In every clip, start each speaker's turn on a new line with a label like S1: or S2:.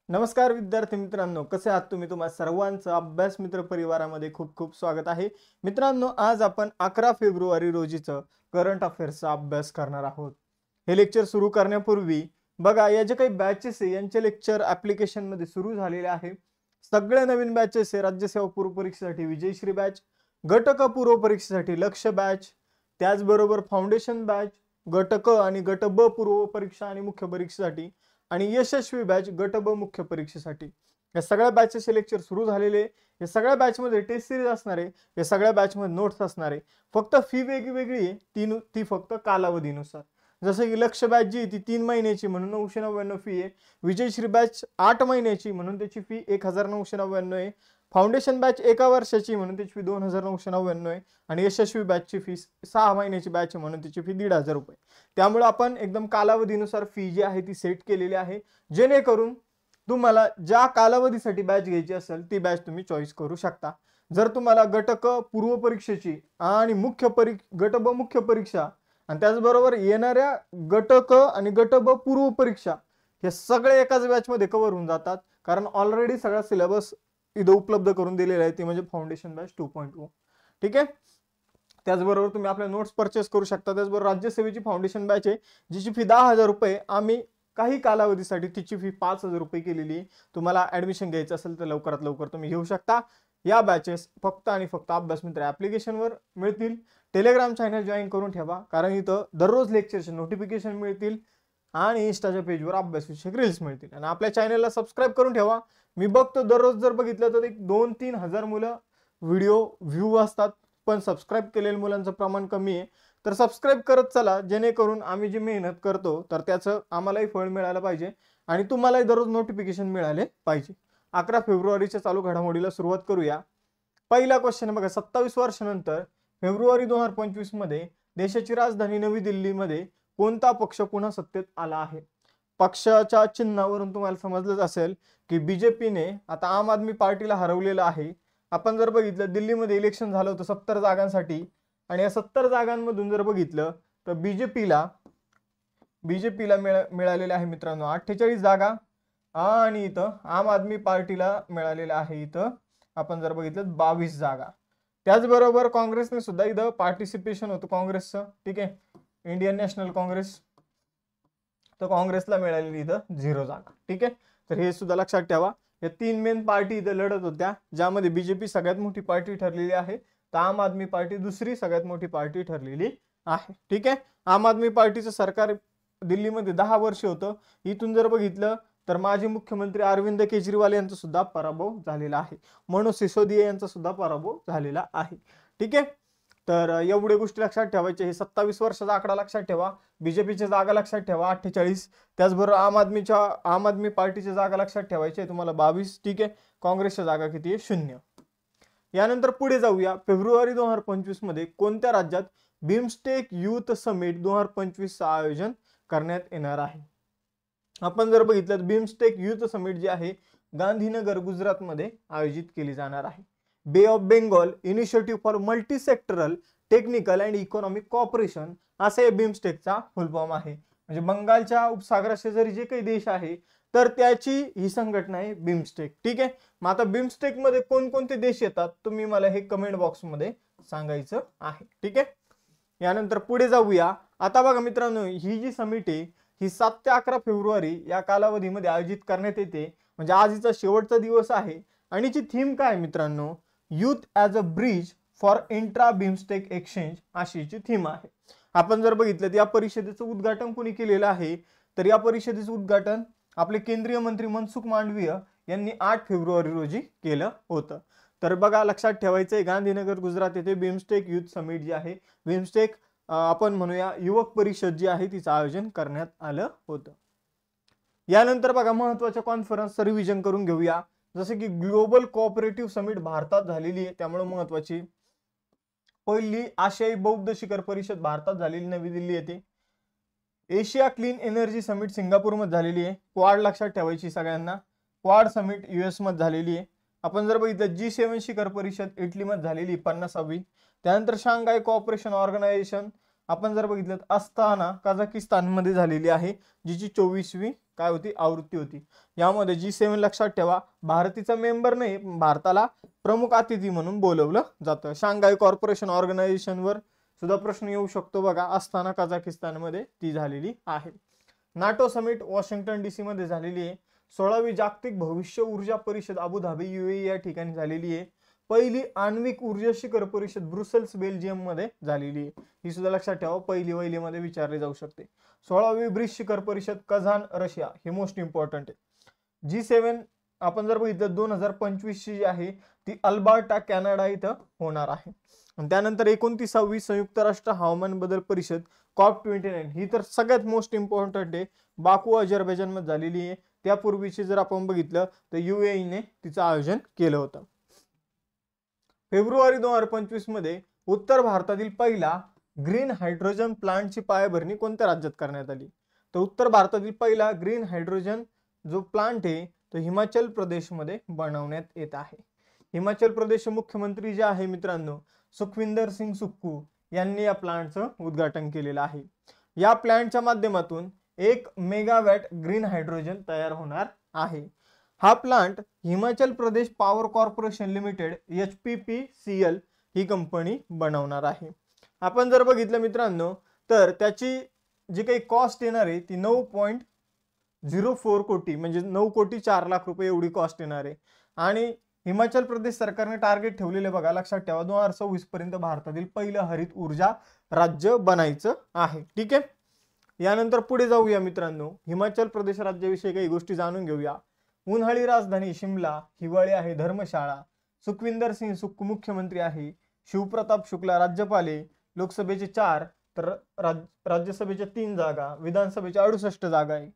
S1: नमस्कार विद्यार्थी मित्रांनो, कसे आहात तुम्ही? तुम्हा सर्वांचं अभ्यास मित्र परिवारामध्ये खूप खूप स्वागत आहे. मित्रांनो, आज आपण 11 फेब्रुवारी रोजीचं करंट अफेअर्सचा अभ्यास करणार आहोत. हे लेक्चर सुरू करण्यापूर्वी बघा, या जे काही बॅचेस आहे यांचे लेक्चर ऍप्लिकेशन मध्ये सुरू झालेले आहे. सगळे नवीन बॅचेस आहे. राज्यसेवा पूर्व परीक्षेसाठी विजयश्री बॅच, गट क पूर्व परीक्षेसाठी लक्ष्य बॅच, त्याचबरोबर फाउंडेशन बॅच, गट क आणि गट ब पूर्व परीक्षा आणि मुख्य परीक्षेसाठी, आणि यशस्वी बॅच गट ब मुख्य परीक्षेसाठी. या सगळ्या बॅचेसचे लेक्चर सुरू झालेले. या सगळ्या बॅच मध्ये टेस्ट सिरीज असणार आहे. या सगळ्या बॅच मध्ये नोट्स असणार आहे. फक्त फी वेगळी आहे, ती फक्त कालावधीनुसार. जसं की लक्ष्य बॅच जी ती 3 महिन्याची म्हणून 999 फी आहे. विजयश्री बॅच 8 महिन्याची म्हणून त्याची फी 1999 आहे. फाउंडेशन बॅच 1 वर्षाची म्हणून त्याची फी 2999 आहे. आणि यशस्वी बॅचची फी 6 महिन्याची बॅच म्हणून त्याची फी 1500 रुपये. त्यामुळे आपण एकदम कालावधीनुसार फी जी आहे ती सेट केलेली आहे, जेणेकरून तुम्हाला ज्या कालावधीसाठी बॅच घ्यायची असेल ती बॅच तुम्ही चॉईस करू शकता. जर तुम्हाला गट क पूर्व परीक्षेची आणि गट ब मुख्य परीक्षा आणि त्याचबरोबर येणाऱ्या गट क आणि गट ब पूर्व परीक्षा हे सगळे एकाच बॅच मध्ये कव्हर होऊन जातात, कारण ऑलरेडी सगळा सिलेबस इथं उपलब्ध करून दिलेला आहे, ते म्हणजे फाउंडेशन बॅच 2.0. ठीक आहे. त्याचबरोबर तुम्ही आपल्या नोट्स परचेस करू शकता. त्याचबरोबर राज्यसेवेची फाउंडेशन बॅच आहे, जिची फी 10,000 रुपये. आम्ही काही कालावधीसाठी तिची फी 5,000 रुपये केलेली आहे. तुम्हाला ऍडमिशन घ्यायचं असेल तर लवकरात लवकर तुम्ही घेऊ शकता. या बॅचेस फक्त आणि फक्त अभ्यास मित्र ऍप्लिकेशनवर मिळतील. टेलिग्राम चॅनल जॉईन करून ठेवा, कारण इथं दररोज लेक्चरचे नोटिफिकेशन मिळतील आणि इंस्टाच्या पेजवर अभ्यासविषयक रील्स मिळतील. आणि आपल्या चॅनलला सबस्क्राईब करून ठेवा. मी बघतो दररोज जर बघितलं तर एक 2-3 हजार मुलं व्हिडिओ व्ह्यू असतात, पण सबस्क्राईब केलेल्या मुलांचं प्रमाण कमी आहे. तर सबस्क्राईब करत चला, जेणेकरून आम्ही जी मेहनत करतो तर त्याचं आम्हालाही फळ मिळालं पाहिजे आणि तुम्हालाही दररोज नोटिफिकेशन मिळाले पाहिजे. 11 फेब्रुवारीच्या चालू घडामोडीला सुरुवात करूया. पहिला क्वेश्चन बघा, 27 वर्षानंतर फेब्रुवारी 2025 मध्ये देशाची राजधानी नवी दिल्लीमध्ये कोणता पक्ष पुन्हा सत्तेत आला आहे? पक्षाच्या चिन्हावरून तुम्हाला समजलंच असेल की बीजेपीने आता आम आदमी पार्टीला हरवलेलं आहे. आपण जर बघितलं, दिल्लीमध्ये इलेक्शन झालं होतं 70 जागांसाठी, आणि या 70 जागांमधून जर बघितलं तर बीजेपीला मिळालेल्या आहे मित्रांनो 48 जागा, आणि इथं आम आदमी पार्टीला मिळालेल्या आहे इथं आपण जर बघितलं 22 जागा. त्याचबरोबर काँग्रेसने सुद्धा इथं पार्टिसिपेशन होतं काँग्रेसचं. ठीक आहे, इंडियन नॅशनल काँग्रेस, तर काँग्रेसला मिळालेली इथं 0 जागा. ठीक आहे, तर हे सुद्धा लक्षात ठेवा. या 3 मेन पार्टी इथं लढत होत्या, ज्यामध्ये बीजेपी सगळ्यात मोठी पार्टी ठरलेली आहे, तर आम आदमी पार्टी दुसरी सगळ्यात मोठी पार्टी ठरलेली आहे. ठीक आहे, आम आदमी पार्टीचं सरकार दिल्लीमध्ये 10 वर्ष होतं. इथून जर बघितलं तर माजी मुख्यमंत्री अरविंद केजरीवाल यांचा सुद्धा पराभव झालेला आहे. मनोज सिसोदिया यांचा सुद्धा पराभव झालेला आहे. ठीक आहे, तर एवढे गोष्टी लक्षात ठेवायचे. हे 27 वर्षाचा आकडा लक्षात ठेवा. बीजेपीच्या जागा लक्षात ठेवा 48. त्याचबरोबर आम आदमी पार्टीच्या जागा लक्षात ठेवायचे तुम्हाला 22. ठीक आहे, काँग्रेसच्या जागा किती आहे? 0. यानंतर पुढे जाऊया. फेब्रुवारी 2025 मध्ये कोणत्या राज्यात बिमस्टेक युथ समिट 2025 चं आयोजन करण्यात येणार आहे? आपण जर बघितलं तर बिमस्टेक युथ समिट जी आहे गांधीनगर गुजरातमध्ये आयोजित केली जाणार आहे. Bay of Bengal initiative for multi sectoral technical and economic cooperation असा या बिमस्टेकचा फुल फॉर्म आहे. म्हणजे बंगालच्या उपसागराशेजारी जे काही देश आहे तर त्याची ही संघटना आहे बिमस्टेक. ठीक आहे, मग आता बिमस्टेक मध्ये कोणकोणते देश येतात तुम्ही मला हे कमेंट बॉक्स मध्ये सांगायचं आहे. ठीक आहे, यानंतर पुढे जाऊया. आता बघा मित्रांनो, ही जी समिट आहे ही 7 ते 11 फेब्रुवारी या कालावधीमध्ये आयोजित करण्यात येते. म्हणजे आज हिचा शेवटचा दिवस आहे. आणि ची थीम काय मित्रांनो? Youth as a bridge for intra BIMSTEC exchange अशी ची थीम आहे. आपण जर बघितलं तर या परिषदेचं उद्घाटन कोणी केलेलं आहे? तर या परिषदेचं उद्घाटन आपले केंद्रीय मंत्री मनसुख मांडवीय यांनी 8 फेब्रुवारी रोजी केलं होतं. तर बघा, लक्षात ठेवायचंय, गांधीनगर गुजरात येथे बिमस्टेक युथ समिट जी आहे, बिमस्टेक आपण म्हणूया युवक परिषद जी आहे तिचं आयोजन करण्यात आलं होतं. यानंतर बघा, महत्वाच्या कॉन्फरन्सचं रिव्हिजन करून घेऊया. जसे की ग्लोबल कोऑपरेटिव्ह समिट भारतात झालेली आहे, त्यामुळे महत्वाची. पहिली आशियाई बौद्ध शिखर परिषद भारतात झालेली, नवी दिल्ली येथे. एशिया क्लीन एनर्जी समिट सिंगापूरमध्ये झालेली आहे. क्वाड लक्षात ठेवायची सगळ्यांना. क्वाड समिट US मध्ये झालेली आहे. आपण जर बघितलं G7 शिखर परिषद इटलीमध्ये झालेली 50वी. त्यानंतर शांघाय कोऑपरेशन ऑर्गनायझेशन आपण जर बघितलं अस्ताना कझाकिस्तान मध्ये झालेली आहे, जिची 24वी काय होती, आवृत्ती होती. यामध्ये G7 लक्षात ठेवा भारतीचा मेंबर नाही, भारताला प्रमुख अतिथी म्हणून बोलवलं जातं. शांघाय कॉर्पोरेशन ऑर्गनायझेशनवर सुद्धा प्रश्न येऊ शकतो बघा, असताना कझाकिस्तानमध्ये ती झालेली आहे. नाटो समिट वॉशिंग्टन DC मध्ये झालेली आहे. 16वी जागतिक भविष्य ऊर्जा परिषद अबुधाबी UAE या ठिकाणी झालेली आहे. पहिली आण्विक ऊर्जा शिखर परिषद ब्रुसेल्स बेल्जियम मध्ये झालेली आहे. ही सुद्धा लक्षात ठेवा, पहिली मध्ये विचारली जाऊ शकते. 16वी ब्रिक्स शिखर परिषद कझान रशिया, हे मोस्ट इम्पॉर्टंट आहे. G7 आपण जर बघितलं 2025 जी आहे ती अल्बर्टा कॅनडा इथं होणार आहे. आणि त्यानंतर 29वी संयुक्त राष्ट्र हवामान बदल परिषद COP29 ही तर सगळ्यात मोस्ट इम्पॉर्टंट आहे, बाकू अझरबैजान मध्ये झालेली आहे. त्यापूर्वीची जर आपण बघितलं तर UAE ने तिचं आयोजन केलं होतं. फेब्रुवारी 2025 मध्ये उत्तर भारतातील पहिला ग्रीन हायड्रोजन प्लांटची पायाभरणी कोणत्या राज्यात करण्यात आली? तर उत्तर भारतातील पहिला ग्रीन हायड्रोजन जो प्लांट आहे तो हिमाचल प्रदेशमध्ये बनवण्यात येत आहे. हिमाचल प्रदेशचे मुख्यमंत्री जे आहे मित्रांनो सुखविंदर सिंग सुक्खू यांनी या प्लांटचं उद्घाटन केलेलं आहे. या प्लांटच्या माध्यमातून 1 मेगावॅट ग्रीन हायड्रोजन तयार होणार आहे. हा plant Himachal Pradesh power corporation limited HPPCL ही कंपनी बनवणार आहे. आपण जर बघितलं मित्रांनो तर त्याची जी काही कॉस्ट येणार आहे ती 9.04 कोटी म्हणजे 9,04,00,000 रुपये एवढी कॉस्ट येणार आहे. आणि हिमाचल प्रदेश सरकारने टार्गेट ठेवलेले बघा, लक्षात ठेवा 2026 पर्यंत भारतातील पहिलं हरित ऊर्जा राज्य बनायचं आहे. ठीक आहे, यानंतर पुढे जाऊया मित्रांनो, हिमाचल प्रदेश राज्याविषयी काही गोष्टी जाणून घेऊया. उन्हाळी राजधानी शिमला, हिवाळी आहे धर्मशाळा. सुखविंदर सिंग सुक्खू मुख्यमंत्री आहे. शिवप्रताप शुक्ला राज्यपाल आहे. लोकसभेचे 4 तर राज्यसभेच्या 3 जागा, विधानसभेच्या 68 जागा आहे.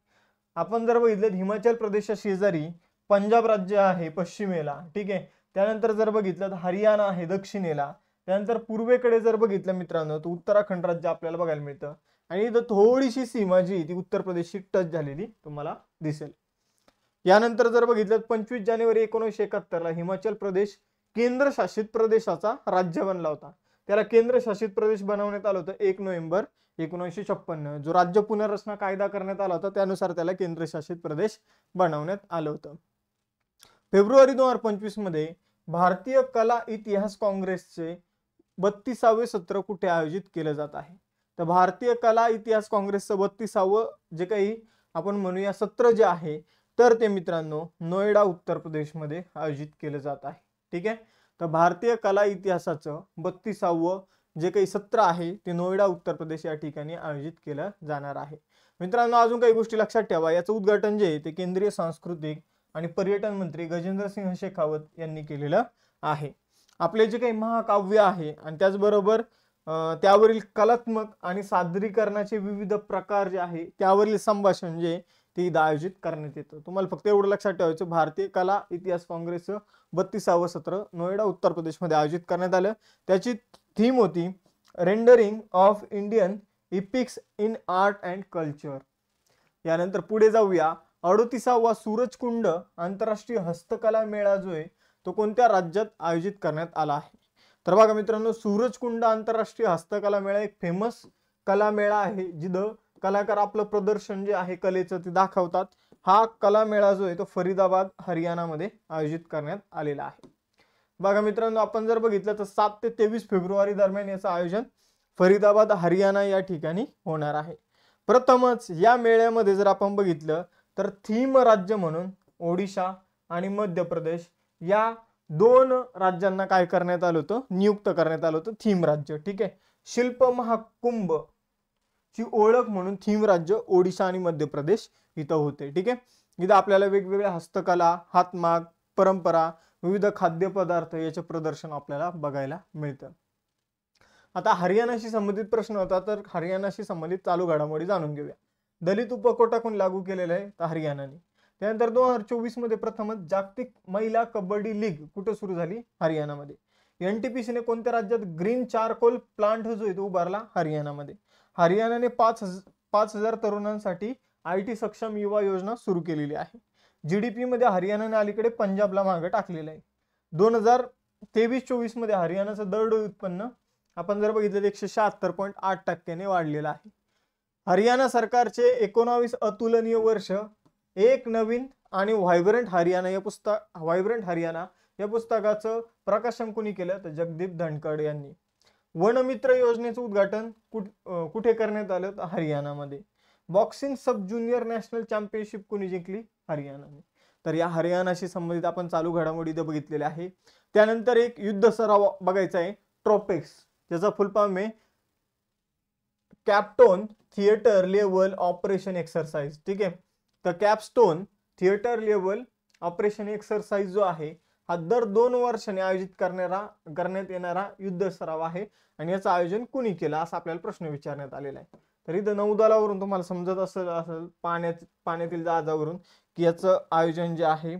S1: आपण जर बघितलं हिमाचल प्रदेशच्या शेजारी पंजाब राज्य आहे पश्चिमेला. ठीक आहे, त्यानंतर जर बघितलं तर हरियाणा आहे दक्षिणेला. त्यानंतर पूर्वेकडे जर बघितलं मित्रांनो तर उत्तराखंड राज्य आपल्याला बघायला मिळतं. आणि इथं थोडीशी सीमा जी ती उत्तर प्रदेशशी टच झालेली तुम्हाला दिसेल. यानंतर जर बघितलं 25 जानेवारी 1971 ला हिमाचल प्रदेश केंद्रशासित प्रदेशाचा राज्य बनला होता. त्याला केंद्रशासित प्रदेश बनवण्यात आलं होतं 1 नोव्हेंबर 1956. जो राज्य पुनर्रचना कायदा करण्यात आला होता त्यानुसार त्याला केंद्रशासित प्रदेश बनवण्यात आलं होतं. फेब्रुवारी 2025 मध्ये भारतीय कला इतिहास काँग्रेसचे 32वे सत्र कुठे आयोजित केले जात आहे? तर भारतीय कला इतिहास काँग्रेसचं 32वं जे काही आपण म्हणूया सत्र जे आहे तर ते मित्रांनो नोएडा उत्तर प्रदेश मध्ये आयोजित केलं जात आहे. ठीक आहे, तर भारतीय कला इतिहासाचं 32वं जे काही सत्र आहे ते नोएडा उत्तर प्रदेश या ठिकाणी आयोजित केलं जाणार आहे. मित्रांनो अजून काही गोष्टी लक्षात ठेवा, याचं उद्घाटन जे आहे ते केंद्रीय सांस्कृतिक आणि पर्यटन मंत्री गजेंद्र सिंह शेखावत यांनी केलेलं आहे. आपले जे काही महाकाव्य आहे आणि त्याचबरोबर त्यावरील कलात्मक आणि सादरीकरणाचे विविध प्रकार जे आहे त्यावरील संभाषण जे ते आयोजित करण्यात येतं. तुम्हाला फक्त एवढं लक्षात ठेवायचं, भारतीय कला इतिहास काँग्रेसचं 32वं सत्र नोएडा उत्तर प्रदेशमध्ये आयोजित करण्यात आलं. त्याची थीम होती rendering of Indian इपिक्स in art and culture. यानंतर पुढे जाऊया, 38वा सूरजकुंड आंतरराष्ट्रीय हस्तकला मेळा जो आहे तो कोणत्या राज्यात आयोजित करण्यात आला आहे? तर बघा मित्रांनो, सूरजकुंड आंतरराष्ट्रीय हस्तकला मेळा एक फेमस कला मेळा आहे जिथं कलाकार आपलं प्रदर्शन जे आहे कलेचं ते दाखवतात. हा कला मेळा जो आहे तो फरीदाबाद हरियाणामध्ये आयोजित करण्यात आलेला आहे. बघा मित्रांनो, आपण जर बघितलं तर 7 ते 23 फेब्रुवारी दरम्यान याचं आयोजन फरीदाबाद हरियाणा या ठिकाणी होणार आहे. प्रथमच या मेळ्यामध्ये जर आपण बघितलं तर थीम राज्य म्हणून ओडिशा आणि मध्य प्रदेश या 2 राज्यांना काय करण्यात आलं होतं, नियुक्त करण्यात आलं होतं थीम राज्य. ठीक आहे, शिल्प महाकुंभ ची ओळख म्हणून थीम राज्य ओडिशा आणि मध्य प्रदेश इथं होते. ठीक आहे, इथं आपल्याला वेगवेगळ्या हस्तकला, हातमाग, परंपरा, विविध खाद्यपदार्थ याचे प्रदर्शन आपल्याला बघायला मिळतं. आता हरियाणाशी संबंधित प्रश्न होता तर हरियाणाशी संबंधित चालू घडामोडी जाणून घेऊया. दलित उपकोटा कोण लागू केलेला आहे? तर हरियाणाने. त्यानंतर 2024 मध्ये प्रथमच जागतिक महिला कबड्डी लीग कुठे सुरू झाली? हरियाणामध्ये. NTPC ने कोणत्या राज्यात ग्रीन चारकोल प्लांट जो आहे तो उभारला? हरियाणामध्ये. हरियाणाने 5,000 तरुणांसाठी IT सक्षम युवा योजना सुरू केलेली आहे. GDP मध्ये हरियाणाने अलीकडे पंजाबला मागे टाकलेलं आहे. 2023-24 मध्ये हरियाणाचं दरडोई उत्पन्न आपण जर बघितलं 176.8% वाढलेलं आहे. हरियाणा सरकारचे 19 अतुलनीय वर्ष एक नवीन आणि व्हायब्रंट हरियाणा या पुस्तकाचं प्रकाशन कोणी केलं तर जगदीप धनखड यांनी. वनमित्र योजनेचं उद्घाटन कुठे करण्यात आलं तर हरियाणामध्ये. बॉक्सिंग सब ज्युनियर नॅशनल चॅम्पियनशिप कोणी जिंकली हरियाणाने. तर या हरियाणाशी संबंधित आपण चालू घडामोडी इथं बघितलेल्या आहे. त्यानंतर एक युद्ध सराव बघायचा आहे ट्रोपेक्स, ज्याचा फुल फॉर्म आहे कॅप्स्टोन थिएटर लेवल ऑपरेशन एक्सरसाइज. ठीक आहे, तर कॅप्स्टोन थिएटर लेवल ऑपरेशन एक्सरसाइज जो आहे हा दर 2 वर्षांनी आयोजित करण्यात येणारा युद्ध सराव आहे आणि याचं आयोजन कुणी केलं असा आपल्याला प्रश्न विचारण्यात आलेला आहे. तर इथं नौदलावरून तुम्हाला समजत असेल पाण्यातील जहाजावरून की याचं आयोजन जे आहे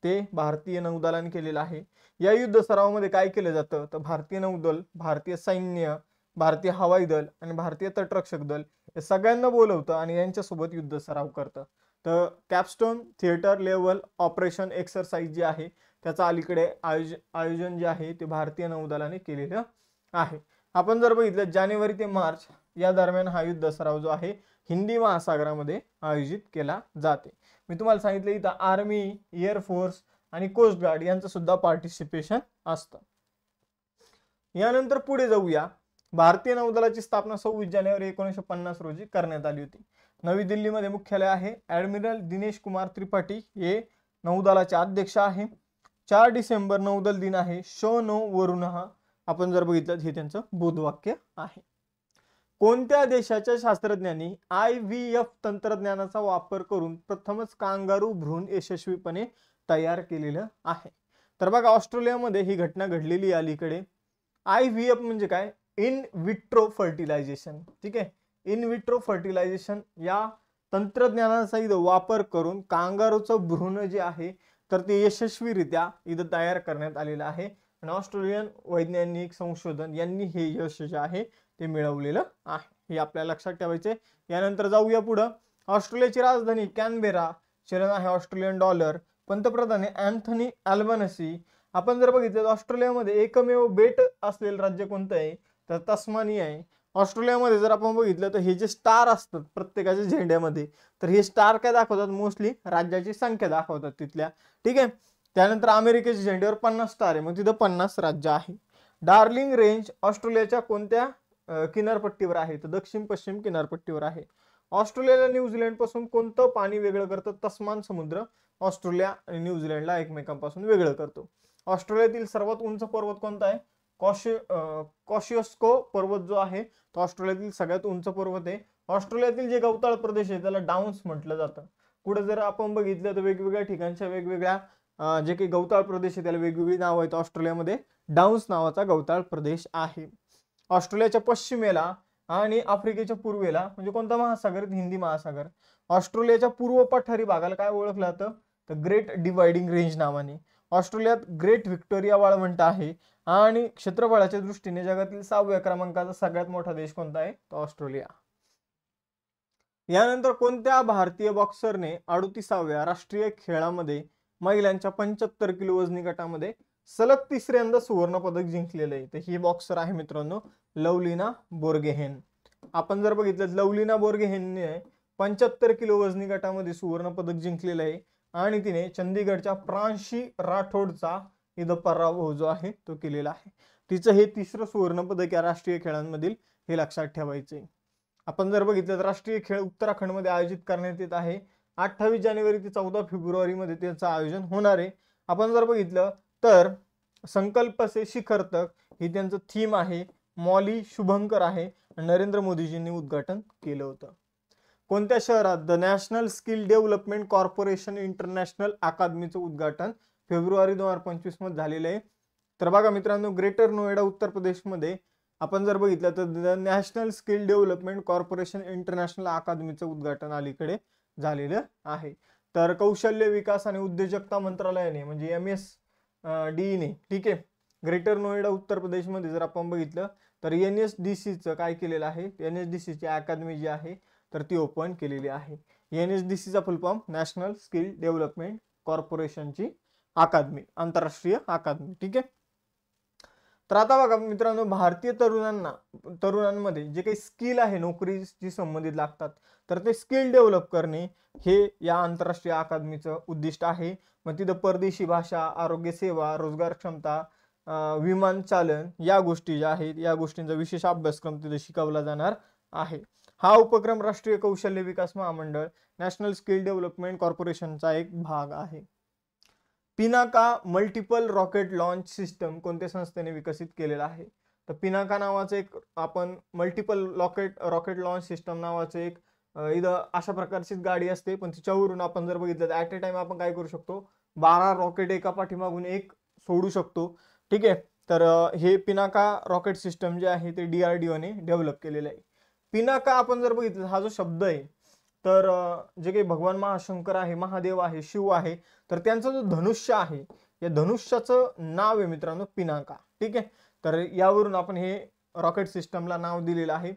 S1: ते भारतीय नौदलाने केलेलं आहे. या युद्ध सरावामध्ये काय केलं जातं तर भारतीय नौदल, भारतीय सैन्य, भारतीय हवाई दल आणि भारतीय तटरक्षक दल हे सगळ्यांना बोलवतं आणि यांच्यासोबत युद्ध सराव करतं. तर कॅप्स्टोन थिएटर लेवल ऑपरेशन एक्सरसाइज जे आहे त्याचं अलीकडे आयोजन जे आहे ते भारतीय नौदलाने केलेलं आहे. आपण जर बघितलं जानेवारी ते मार्च या दरम्यान हा युद्ध सराव जो आहे हिंदी महासागरामध्ये आयोजित केला जाते. मी तुम्हाला सांगितलं इथं आर्मी, एअरफोर्स आणि कोस्ट गार्ड यांचं सुद्धा पार्टिसिपेशन असतं. यानंतर पुढे जाऊया. भारतीय नौदलाची स्थापना 26 जानेवारी 1950 रोजी करण्यात आली होती. नवी दिल्लीमध्ये मुख्यालय आहे. ॲडमिरल दिनेश कुमार त्रिपाठी हे नौदलाचे अध्यक्ष आहे. 4 डिसेंबर नौदल दिन आहे. शो नो वरुणः आपण जर बघितलं हे त्यांचं बोधवाक्य आहे. कोणत्या देशाच्या शास्त्रज्ञांनी IVF तंत्रज्ञानाचा वापर करून प्रथमच कांगारू भ्रूण यशस्वीपणे तयार केलेलं आहे. तर बघा ऑस्ट्रेलियामध्ये ही घटना घडलेली अलीकडे. IVF म्हणजे काय, इन विट्रो फर्टिलायझेशन. ठीक आहे, इन विट्रो फर्टिलायझेशन या तंत्रज्ञानाचा इथं वापर करून कांगारूचं भ्रूण जे आहे तर ते यशस्वीरित्या इथं तयार करण्यात आलेलं आहे आणि ऑस्ट्रेलियन वैज्ञानिक संशोधन यांनी हे यश जे आहे ते मिळवलेलं आहे. हे आपल्याला लक्षात ठेवायचे. यानंतर जाऊया पुढं. ऑस्ट्रेलियाची राजधानी कॅनबेरा, चलन आहे ऑस्ट्रेलियन डॉलर. पंतप्रधान अँथनी अल्बनसी. आपण जर बघितलं ऑस्ट्रेलियामध्ये एकमेव बेट असलेलं राज्य कोणतं आहे तर तस्मानिया आहे. ऑस्ट्रेलियामध्ये जर आपण बघितलं तर हे जे स्टार असतात प्रत्येकाच्या झेंड्यामध्ये तर हे स्टार काय दाखवतात, मोस्टली राज्याची संख्या दाखवतात तिथल्या. ठीक आहे, त्यानंतर अमेरिकेच्या झेंड्यावर 50 स्टार आहे, मग तिथं 50 राज्य आहे. डार्लिंग रेंज ऑस्ट्रेलियाच्या कोणत्या किनारपट्टीवर आहे तर दक्षिण पश्चिम किनारपट्टीवर आहे. ऑस्ट्रेलियाला न्यूझीलंड पासून कोणतं पाणी वेगळं करतं, तस्मान समुद्र ऑस्ट्रेलिया आणि न्यूझीलंडला एकमेकांपासून वेगळं करतो. ऑस्ट्रेलियातील सर्वात उंच पर्वत कोणता आहे, कॉशियोस्को पर्वत जो आहे तो ऑस्ट्रेलियातील सगळ्यात उंच पर्वत आहे. ऑस्ट्रेलियातील जे गवताळ प्रदेश आहे त्याला डाऊन्स म्हटलं जातं. पुढे जर आपण बघितलं तर वेगवेगळ्या ठिकाणच्या वेगवेगळ्या जे काही गवताळ प्रदेश आहे त्याला वेगवेगळी नावं आहेत. ऑस्ट्रेलियामध्ये डाऊन्स नावाचा गवताळ प्रदेश आहे. ऑस्ट्रेलियाच्या पश्चिमेला आणि आफ्रिकेच्या पूर्वेला म्हणजे कोणता महासागर, हिंदी महासागर. ऑस्ट्रेलियाच्या पूर्व पठारी भागाला काय ओळखलं जातं तर ग्रेट डिवायडिंग रेंज नावाने. ऑस्ट्रेलियात ग्रेट व्हिक्टोरिया वाळवंट आहे आणि क्षेत्रफळाच्या दृष्टीने जगातील 6व्या क्रमांकाचा सगळ्यात मोठा देश कोणता आहे तर ऑस्ट्रेलिया. यानंतर कोणत्या भारतीय बॉक्सरने 38व्या राष्ट्रीय खेळामध्ये महिलांच्या 75 किलो वजनी गटामध्ये सलग 3ऱ्यांदा सुवर्ण पदक जिंकलेलं आहे तर ही बॉक्सर आहे मित्रांनो लवलीना बोर्गेहेन. आपण जर बघितलं लवलीना बोर्गेहेनने 75 किलो वजनी गटामध्ये सुवर्ण पदक जिंकलेलं आहे आणि तिने चंदीगडच्या प्रांशी राठोडचा इथं पराभव जो आहे तो केलेला आहे. तिचं हे 3रं सुवर्ण पदक या राष्ट्रीय खेळांमधील हे लक्षात ठेवायचे. आपण जर बघितलं तर राष्ट्रीय खेळ उत्तराखंडमध्ये आयोजित करण्यात येत आहे. 28 जानेवारी ते 14 फेब्रुवारी मध्ये त्याचं आयोजन होणार आहे. आपण जर बघितलं तर संकल्प से शिखर तक ही त्यांचं थीम आहे. मॉली शुभंकर आहे. नरेंद्र मोदीजींनी उद्घाटन केलं होतं. कोणत्या शहरात the National Skill Development Corporation International अकादमीचं उद्घाटन फेब्रुवारी 2025 मध्ये झालेलं आहे. तर बघा मित्रांनो ग्रेटर नोएडा उत्तर प्रदेशमध्ये आपण जर बघितलं तर the National Skill Development Corporation International अकादमीचं उद्घाटन अलीकडे झालेलं आहे. तर कौशल्य विकास आणि उद्योजकता मंत्रालयाने म्हणजे MSD ने ठीक आहे ग्रेटर नोएडा उत्तर प्रदेशमध्ये जर आपण बघितलं तर NSDCचं काय केलेलं आहे, NSDCची अकादमी जी आहे तर ती ओपन केलेली आहे. NSDCचा full form National Skill Development कॉर्पोरेशनची अकादमी, आंतरराष्ट्रीय अकादमी. ठीक आहे. तर आता बघा मित्रांनो, भारतीय तरुणांमध्ये जे काही स्किल आहे नोकरीशी संबंधित लागतात, तर ते स्किल डेव्हलप करणे हे या आंतरराष्ट्रीय अकादमीचं उद्दिष्ट आहे. मग तिथं परदेशी भाषा, आरोग्य सेवा, रोजगार क्षमता, विमान चालन या गोष्टी ज्या आहेत, या गोष्टींचा विशेष अभ्यासक्रम तिथे शिकवला जाणार आहे. हा उपक्रम राष्ट्रीय कौशल्य विकास महामंडळ, नॅशनल स्किल डेव्हलपमेंट कॉर्पोरेशनचा एक भाग आहे. Pinaka multiple rocket launch system कोणत्या संस्थेने विकसित केलेला आहे? तर पिनाका नावाचं एक आपण मल्टिपल रॉकेट लॉन्च सिस्टम नावाचं एक इथं अशा प्रकारचीच गाडी असते, पण तिच्यावरून आपण जर बघितलं तर ऍट अ टाइम आपण काय करू शकतो, 12 रॉकेट एका पाठीमागून एक सोडू शकतो. ठीक आहे. तर हे पिनाका रॉकेट सिस्टम जे आहे ते DRDO ने डेव्हलप केलेलं आहे. पिनाका आपण जर बघितलं, हा जो शब्द आहे, तर जे काही भगवान महाशंकर आहे, महादेव आहे, शिव आहे, तर त्यांचा जो धनुष्य आहे, या धनुष्याचं नाव आहे मित्रांनो पिनाका. ठीक आहे. तर यावरून आपण हे रॉकेट सिस्टमला नाव दिलेलं आहे.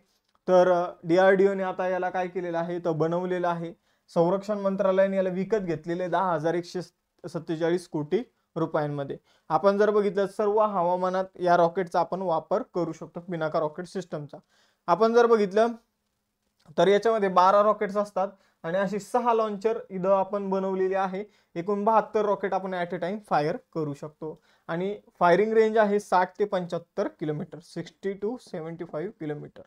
S1: तर DRDO ने आता याला काय केलेलं आहे, तर बनवलेलं आहे. संरक्षण मंत्रालयाने याला विकत घेतलेले 10,147 कोटी रुपयांमध्ये. आपण जर बघितलं सर्व हवामानात या रॉकेटचा आपण वापर करू शकतो, पिनाका रॉकेट सिस्टमचा. आपण जर बघितलं तर याच्यामध्ये 12 रॉकेट्स असतात आणि अशी 6 लॉन्चर इथं आपण बनवलेली आहे. एकूण 72 रॉकेट आपण ऍट अ टाइम फायर करू शकतो आणि फायरिंग रेंज आहे 60 ते 75 किलोमीटर, 60 to 75 किलोमीटर.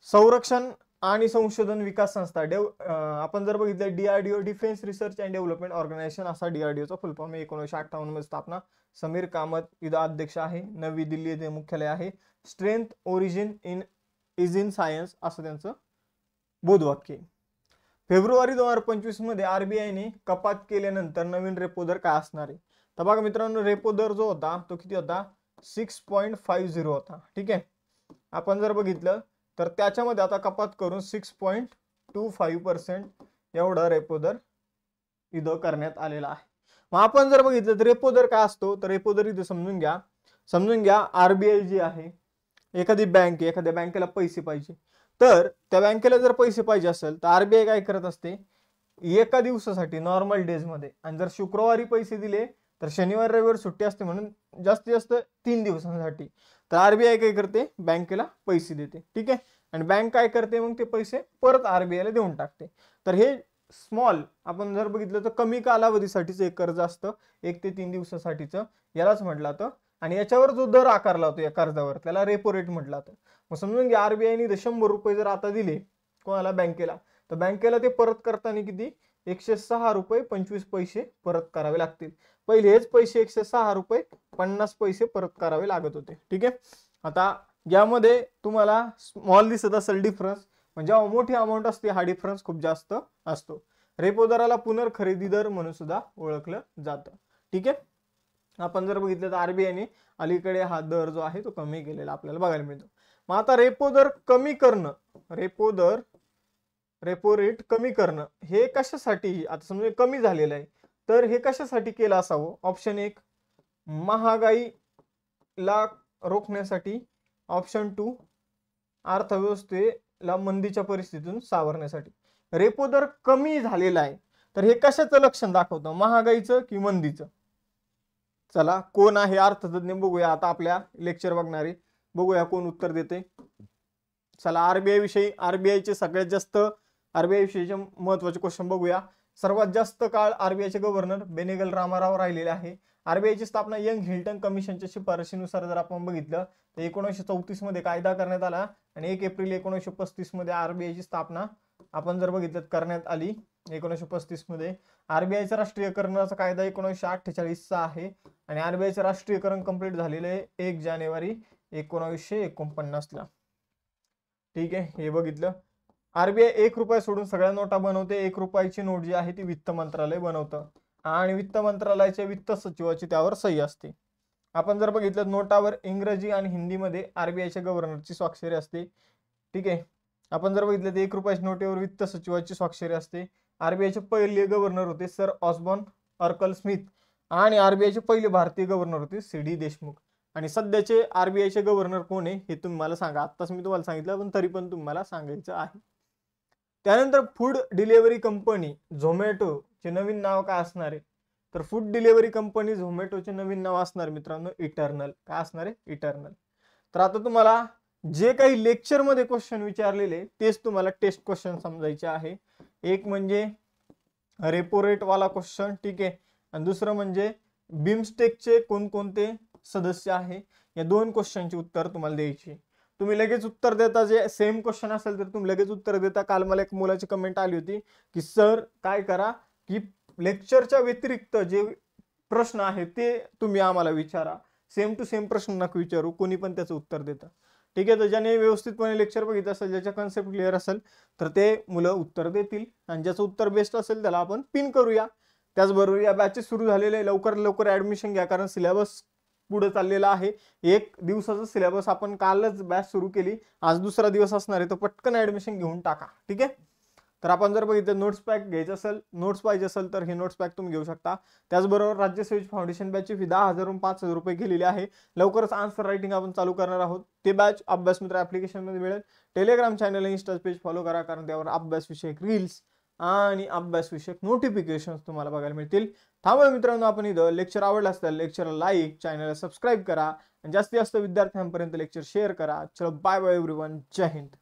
S1: संरक्षण आणि संशोधन विकास संस्था आपण जर बघितलं DRDO, defence research and development organisation असा DRDOचा फुल फॉर्म. 1958 मध्ये स्थापना. समीर कामत इथं अध्यक्ष आहे. नवी दिल्ली येथे मुख्यालय आहे. Strength origin is in science असं त्यांचं बोधवाक्य. फेब्रुवारी 2025 मध्ये RBIने कपात केल्यानंतर नवीन रेपो दर काय असणार आहे? तर बघा मित्रांनो, रेपो दर जो होता तो किती होता, 6.50 होता. ठीक आहे. आपण जर बघितलं तर त्याच्यामध्ये आता कपात करून 6.25% एवढा रेपो दर इथं करण्यात आलेला आहे. मग आपण जर बघितलं तर रेपो दर काय असतो, तर रेपो दर इथे समजून घ्या. RBI जी आहे, एखादी बँक आहे, एखाद्या बँकेला पैसे पाहिजे, तर त्या बँकेला जर पैसे पाहिजे असेल तर RBI काय करत असते, एका दिवसासाठी नॉर्मल डेज मध्ये, आणि जर शुक्रवारी पैसे दिले तर शनिवार रविवार सुट्टी असते म्हणून जास्तीत जास्त 3 दिवसांसाठी, तर RBI काय करते, बँकेला पैसे देते. ठीक आहे. आणि बँक काय करते, मग ते पैसे परत RBI ला देऊन टाकते. तर हे स्मॉल आपण जर बघितलं तर कमी कालावधीसाठीच एक कर्ज असतं, 1 ते 3 दिवसासाठीचं, यालाच म्हटलं जातं. आणि याच्यावर जो दर आकारला होतो या कर्जावर त्याला रेपो रेट म्हटलं जातं. मग समजून घ्या, RBIने 100 रुपये जर आता दिले कोणाला, बँकेला, तर बँकेला ते परत करताना किती, 106 रुपये 25 पैसे परत करावे लागतील. पहिले हेच पैसे 106 रुपये 50 पैसे परत करावे लागत होते. ठीक आहे. आता यामध्ये तुम्हाला स्मॉल दिसत असेल डिफरन्स, म्हणजे मोठी अमाऊंट असते, हा डिफरन्स खूप जास्त असतो. रेपो दराला पुनर्खरेदी दर म्हणून सुद्धा ओळखलं जातं. ठीक आहे. आपण जर बघितलं तर RBIने अलीकडे हा दर जो आहे तो कमी केलेला आपल्याला बघायला मिळतो. मग आता रेपो दर कमी करणं, रेपो रेट कमी करणं हे कशासाठी, आता समजा कमी झालेलं आहे, तर हे कशासाठी केलं असावं? ऑप्शन 1 महागाईला रोखण्यासाठी, ऑप्शन 2 अर्थव्यवस्थेला मंदीच्या परिस्थितीतून सावरण्यासाठी. रेपो दर कमी झालेला आहे, तर हे कशाचं लक्षण दाखवतं, महागाईचं की मंदीचं? चला, कोण आहे अर्थतज्ञ बघूया आता आपल्या लेक्चर बघणारे, बघूया कोण उत्तर देते. चला, RBI विषयी, RBIचे सगळ्यात जास्त RBI विषयीचे महत्वाचे क्वेश्चन बघूया. सर्वात जास्त काळ RBIचे गव्हर्नर बेनेगल रामाराव राहिलेले आहे. RBIची स्थापना यंग हिल्टन कमिशनच्या शिफारशीनुसार जर आपण बघितलं तर 1934 मध्ये कायदा करण्यात आला आणि 1 एप्रिल 1935 मध्ये RBIची स्थापना आपण जर बघितलं करण्यात आली. 1935 मध्ये RBIचा राष्ट्रीयकरणाचा कायदा 1948 चा आहे आणि RBIचं राष्ट्रीयकरण कंप्लीट झालेलं आहे 1 जानेवारी 1949 ला. ठीक आहे. हे बघितलं. RBI 1 रुपया सोडून सगळ्या नोटा बनवते. 1 रुपयाची नोट जी आहे ती वित्त मंत्रालय बनवतं आणि वित्त मंत्रालयाच्या वित्त सचिवाची त्यावर सही असते. आपण जर बघितलं नोटावर इंग्रजी आणि हिंदीमध्ये RBIच्या गव्हर्नरची स्वाक्षरी असते. ठीक आहे. आपण जर बघितलं तर 1 रुपयाच्या नोटेवर वित्त सचिवाची स्वाक्षरी असते. RBIचे पहिले गव्हर्नर होते सर ऑस्बॉर्न अर्कल स्मिथ आणि RBIचे पहिले भारतीय गव्हर्नर होते CD देशमुख. आणि सध्याचे RBIचे गव्हर्नर कोण आहे हे तुम्हाला सांगा. आत्ताच मी तुम्हाला सांगितलं पण तरी पण तुम्हाला सांगायचं आहे. त्यानंतर फूड डिलिव्हरी कंपनी झोमॅटो चे नवीन नाव काय असणार आहे? तर फूड डिलिव्हरी कंपनी झोमॅटोचे नवीन नाव असणार मित्रांनो इटर्नल. काय असणार आहे? इटर्नल. तर आता तुम्हाला जे काही लेक्चर मध्ये क्वेश्चन विचारलेले तेच तुम्हाला टेस्ट क्वेश्चन समजायचे आहे. एक म्हणजे रेपो रेट वाला क्वेश्चन, ठीक आहे, आणि दुसरं म्हणजे बिमस्टेकचे कोणकोणते सदस्य आहे, या दोन क्वेश्चनची उत्तर तुम्हाला द्यायची. तुम्ही लगेच उत्तर देता, जे सेम क्वेश्चन असेल तर तुम्ही लगेच उत्तर देता. काल मला एक मुलाची कमेंट आली होती की सर काय करा की लेक्चरच्या व्यतिरिक्त जे प्रश्न आहेत ते तुम्ही आम्हाला विचारा, सेम टू सेम प्रश्न नका विचारू, कोणी पण त्याचं उत्तर देतं. ठीक आहे, तर ज्याने व्यवस्थितपणे लेक्चर बघितलं असेल, ज्याच्या कन्सेप्ट क्लिअर असेल तर ते मुलं उत्तर देतील, आणि ज्याचं उत्तर बेस्ट असेल त्याला आपण पिन करूया. त्याचबरोबर या बॅचेस सुरू झालेले, लवकर लवकर ऍडमिशन घ्या, कारण सिलेबस पुढे चाललेला आहे. एक दिवसाचा सिलेबस आपण कालच बॅच सुरू केली, आज दुसरा दिवस असणार आहे, तर पटकन ऍडमिशन घेऊन टाका. ठीक आहे, तर आपण जर बघितलं नोट्स पॅक घ्यायचं असेल, नोट्स पाहिजे असेल तर हे नोट्स पॅक तुम्ही घेऊ शकता. त्याचबरोबर राज्य सेवेची फाउंडेशन बॅचची फी 10,000 वरून 5,000 रुपये केलेली आहे. लवकरच आन्सर रायटिंग आपण चालू करणार आहोत. ते बॅच अभ्यास मित्र ऍप्लिकेशन मध्ये मिळेल. Telegram channel, Insta page follow करा, कारण त्यावर अभ्यास विषयक रील्स आणि अभ्यास विषयक नोटिफिकेशन तुम्हाला बघायला मिळतील. थांबा मित्रांनो, आपण इथं लेक्चर आवडलं असेल लेक्चरला लाईक, चॅनलला सबस्क्राईब करा, आणि जास्तीत जास्त विद्यार्थ्यांपर्यंत लेक्चर शेअर करा. चलो बाय बाय एव्हरीवन, जय हिंद.